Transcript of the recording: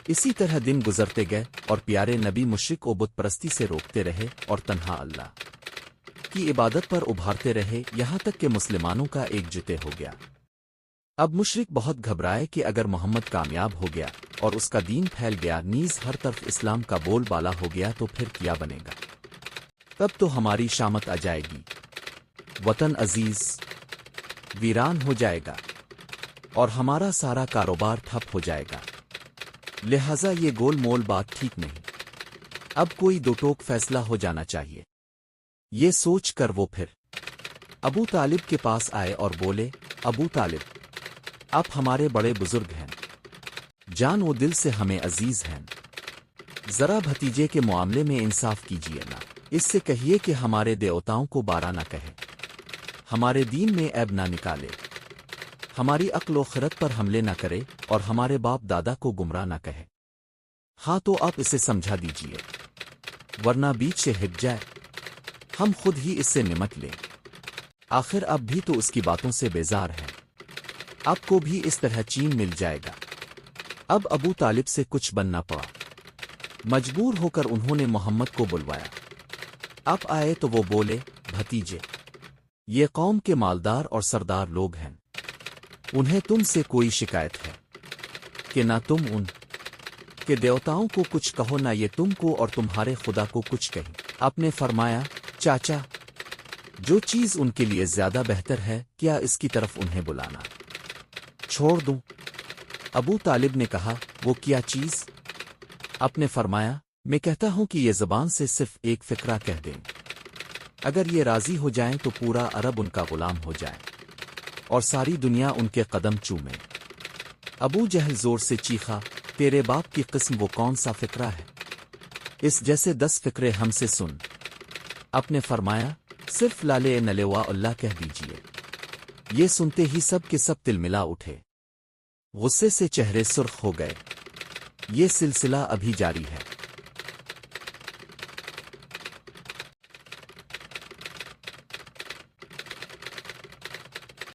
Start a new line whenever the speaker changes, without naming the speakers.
اسی طرح دن گزرتے گئے اور پیارے نبی مشرک و بت پرستی سے روکتے رہے اور تنہا اللہ کی عبادت پر ابھارتے رہے یہاں تک کہ مسلمانوں کا ایک جتے ہو گیا۔ اب مشرک بہت گھبرائے کہ اگر محمد کامیاب ہو گیا اور اس کا دین پھیل گیا نیز ہر طرف اسلام کا بول بالا ہو گیا تو پھر کیا بنے گا؟ تب تو ہماری شامت آ جائے گی، وطن عزیز ویران ہو جائے گا اور ہمارا سارا کاروبار ٹھپ ہو جائے گا۔ لہذا یہ گول مول بات ٹھیک نہیں، اب کوئی دو ٹوک فیصلہ ہو جانا چاہیے۔ یہ سوچ کر وہ پھر ابو طالب کے پاس آئے اور بولے، ابو طالب، آپ ہمارے بڑے بزرگ ہیں، جان و دل سے ہمیں عزیز ہیں، ذرا بھتیجے کے معاملے میں انصاف کیجیے نا، اس سے کہیے کہ ہمارے دیوتاؤں کو بارہ نہ کہے، ہمارے دین میں عیب نہ نکالے، ہماری عقل و خرد پر حملے نہ کرے اور ہمارے باپ دادا کو گمراہ نہ کہے۔ ہاں تو آپ اسے سمجھا دیجیے، ورنہ بیچ سے ہٹ جائے، ہم خود ہی اس سے نمٹ لیں۔ آخر اب بھی تو اس کی باتوں سے بیزار ہے، آپ کو بھی اس طرح چین مل جائے گا۔ اب ابو طالب سے کچھ بننا پڑا، مجبور ہو کر انہوں نے محمد کو بلوایا۔ آپ آئے تو وہ بولے، بھتیجے، یہ قوم کے مالدار اور سردار لوگ ہیں، انہیں تم سے کوئی شکایت ہے کہ نہ تم ان کے دیوتاؤں کو کچھ کہو نہ یہ تم کو اور تمہارے خدا کو کچھ کہیں۔ آپ نے فرمایا، چاچا، جو چیز ان کے لیے زیادہ بہتر ہے کیا اس کی طرف انہیں بلانا چھوڑ دوں؟ ابو طالب نے کہا، وہ کیا چیز؟ آپ نے فرمایا، میں کہتا ہوں کہ یہ زبان سے صرف ایک فقرہ کہہ دیں، اگر یہ راضی ہو جائیں تو پورا عرب ان کا غلام ہو جائے اور ساری دنیا ان کے قدم چومے۔ ابو جہل زور سے چیخا، تیرے باپ کی قسم وہ کون سا فقرہ ہے؟ اس جیسے 10 فقرے ہم سے سن۔ آپ نے فرمایا، صرف لالے نلوا اللہ کہہ دیجیے۔ یہ سنتے ہی سب کے سب تلملا اٹھے، غصے سے چہرے سرخ ہو گئے۔ یہ سلسلہ ابھی جاری ہے۔